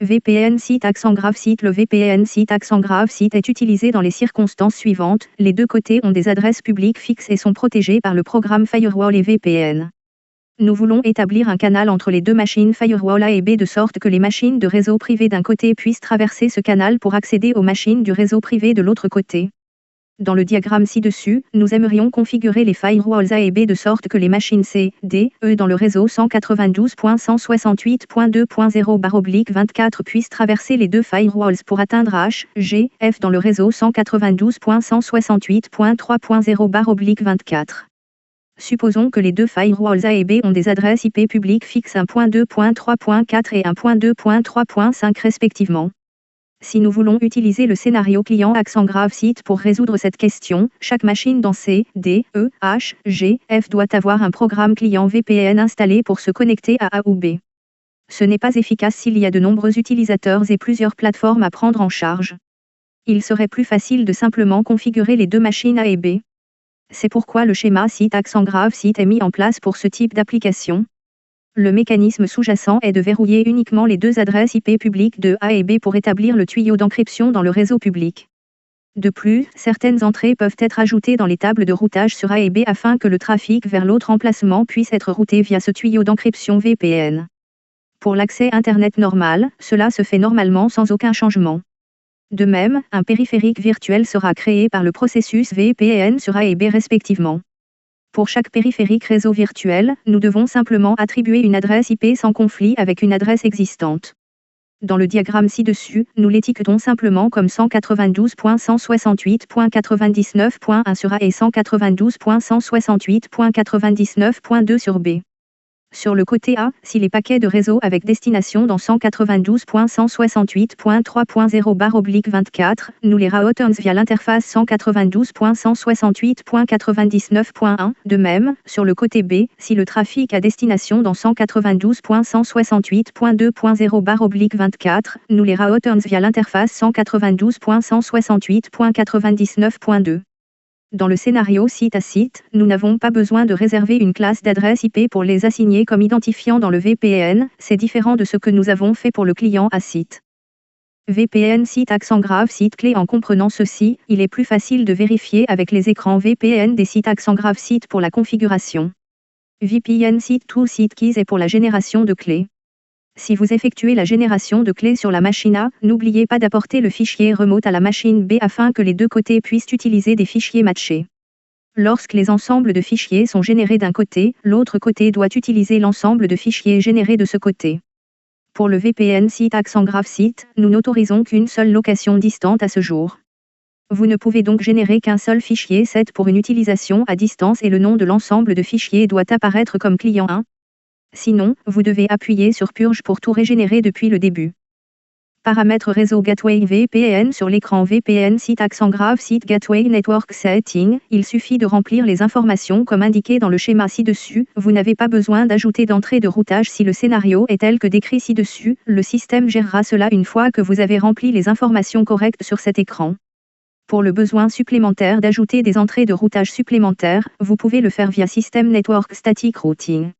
VPN site accent grave site. Le VPN site accent grave site est utilisé dans les circonstances suivantes. Les deux côtés ont des adresses publiques fixes et sont protégés par le programme Firewall et VPN. Nous voulons établir un canal entre les deux machines Firewall A et B de sorte que les machines de réseau privé d'un côté puissent traverser ce canal pour accéder aux machines du réseau privé de l'autre côté. Dans le diagramme ci-dessus, nous aimerions configurer les firewalls A et B de sorte que les machines C, D, E dans le réseau 192.168.2.0/24 puissent traverser les deux firewalls pour atteindre H, G, F dans le réseau 192.168.3.0/24. Supposons que les deux firewalls A et B ont des adresses IP publiques fixes 1.2.3.4 et 1.2.3.5 respectivement. Si nous voulons utiliser le scénario client accent grave site pour résoudre cette question, chaque machine dans C, D, E, H, G, F doit avoir un programme client VPN installé pour se connecter à A ou B. Ce n'est pas efficace s'il y a de nombreux utilisateurs et plusieurs plateformes à prendre en charge. Il serait plus facile de simplement configurer les deux machines A et B. C'est pourquoi le schéma site accent grave site est mis en place pour ce type d'application. Le mécanisme sous-jacent est de verrouiller uniquement les deux adresses IP publiques de A et B pour établir le tuyau d'encryption dans le réseau public. De plus, certaines entrées peuvent être ajoutées dans les tables de routage sur A et B afin que le trafic vers l'autre emplacement puisse être routé via ce tuyau d'encryption VPN. Pour l'accès Internet normal, cela se fait normalement sans aucun changement. De même, un périphérique virtuel sera créé par le processus VPN sur A et B respectivement. Pour chaque périphérique réseau virtuel, nous devons simplement attribuer une adresse IP sans conflit avec une adresse existante. Dans le diagramme ci-dessus, nous l'étiquetons simplement comme 192.168.99.1 sur A et 192.168.99.2 sur B. Sur le côté A, si les paquets de réseau avec destination dans 192.168.3.0/24, nous les routons via l'interface 192.168.99.1. De même, sur le côté B, si le trafic à destination dans 192.168.2.0/24, nous les routons via l'interface 192.168.99.2. Dans le scénario site à site, nous n'avons pas besoin de réserver une classe d'adresse IP pour les assigner comme identifiant dans le VPN, c'est différent de ce que nous avons fait pour le client à site. VPN site accent grave site clé. En comprenant ceci, il est plus facile de vérifier avec les écrans VPN des sites accent grave site pour la configuration. VPN site to site keys est pour la génération de clés. Si vous effectuez la génération de clés sur la machine A, n'oubliez pas d'apporter le fichier remote à la machine B afin que les deux côtés puissent utiliser des fichiers matchés. Lorsque les ensembles de fichiers sont générés d'un côté, l'autre côté doit utiliser l'ensemble de fichiers générés de ce côté. Pour le VPN site accent grave site, nous n'autorisons qu'une seule location distante à ce jour. Vous ne pouvez donc générer qu'un seul fichier set pour une utilisation à distance et le nom de l'ensemble de fichiers doit apparaître comme client 1. Sinon, vous devez appuyer sur Purge pour tout régénérer depuis le début. Paramètres réseau Gateway VPN sur l'écran VPN site accent grave site Gateway Network Setting, il suffit de remplir les informations comme indiqué dans le schéma ci-dessus, vous n'avez pas besoin d'ajouter d'entrée de routage si le scénario est tel que décrit ci-dessus, le système gérera cela une fois que vous avez rempli les informations correctes sur cet écran. Pour le besoin supplémentaire d'ajouter des entrées de routage supplémentaires, vous pouvez le faire via System Network Static Routing.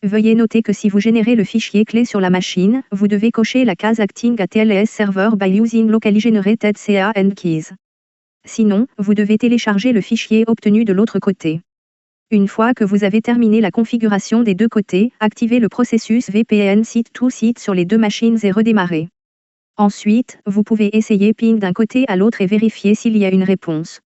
Veuillez noter que si vous générez le fichier clé sur la machine, vous devez cocher la case Acting at TLS Server by using locally generated CAN keys. Sinon, vous devez télécharger le fichier obtenu de l'autre côté. Une fois que vous avez terminé la configuration des deux côtés, activez le processus VPN site to site sur les deux machines et redémarrez. Ensuite, vous pouvez essayer ping d'un côté à l'autre et vérifier s'il y a une réponse.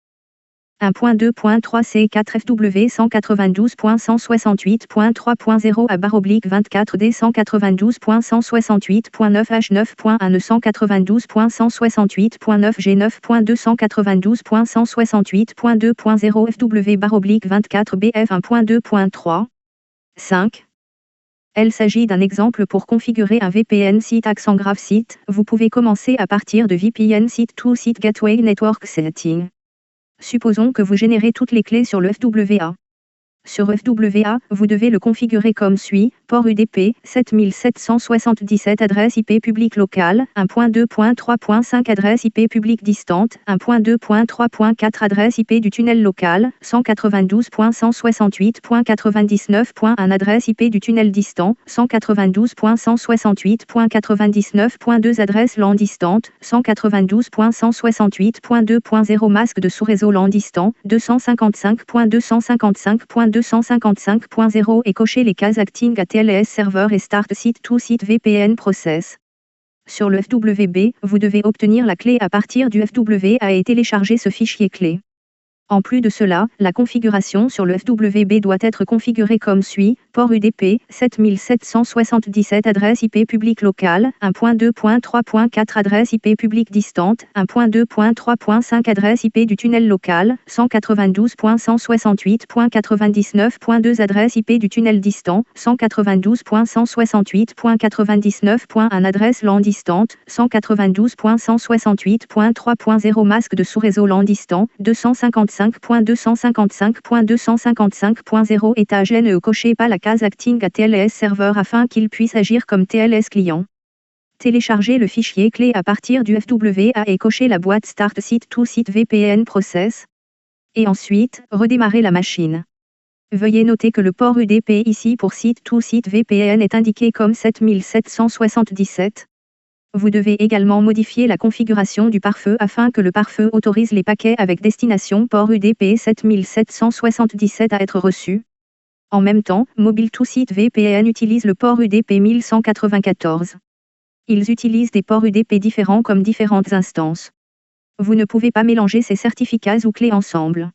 1.2.3 C4 FW 192.168.3.0 /24 D 192.168.9 H9.1 Ne 192.168.9 G9.2 192.168.2.0 FW/24 BF 1.2.3 5. Il s'agit d'un exemple pour configurer un VPN site accent grave site. Vous pouvez commencer à partir de VPN site to site Gateway Network Setting. Supposons que vous générez toutes les clés sur le FWA. Sur FWA, vous devez le configurer comme suit. port UDP, 7777 adresse IP publique locale, 1.2.3.5 adresse IP publique distante, 1.2.3.4 adresse IP du tunnel local, 192.168.99.1 adresse IP du tunnel distant, 192.168.99.2 adresse LAN distante, 192.168.2.0 masque de sous-réseau LAN distant, 255.255.255.0 et cocher les cases Acting à TLS Server et Start Site to Site VPN Process. Sur le FWB, vous devez obtenir la clé à partir du FWA et télécharger ce fichier clé. En plus de cela, la configuration sur le FWB doit être configurée comme suit, port UDP, 7777 adresse IP publique locale, 1.2.3.4 adresse IP publique distante, 1.2.3.5 adresse IP du tunnel local, 192.168.99.2 adresse IP du tunnel distant, 192.168.99.1 adresse LAN distante, 192.168.3.0 masque de sous-réseau LAN distant, 255.255.255.0 étage NE cochez pas la case Acting à TLS Server afin qu'il puisse agir comme TLS client. Téléchargez le fichier clé à partir du FWA et cochez la boîte Start Site to Site VPN Process. Et ensuite, redémarrez la machine. Veuillez noter que le port UDP ici pour Site to Site VPN est indiqué comme 7777. Vous devez également modifier la configuration du pare-feu afin que le pare-feu autorise les paquets avec destination port UDP 7777 à être reçus. En même temps, Mobile to Site VPN utilise le port UDP 1194. Ils utilisent des ports UDP différents comme différentes instances. Vous ne pouvez pas mélanger ces certificats ou clés ensemble.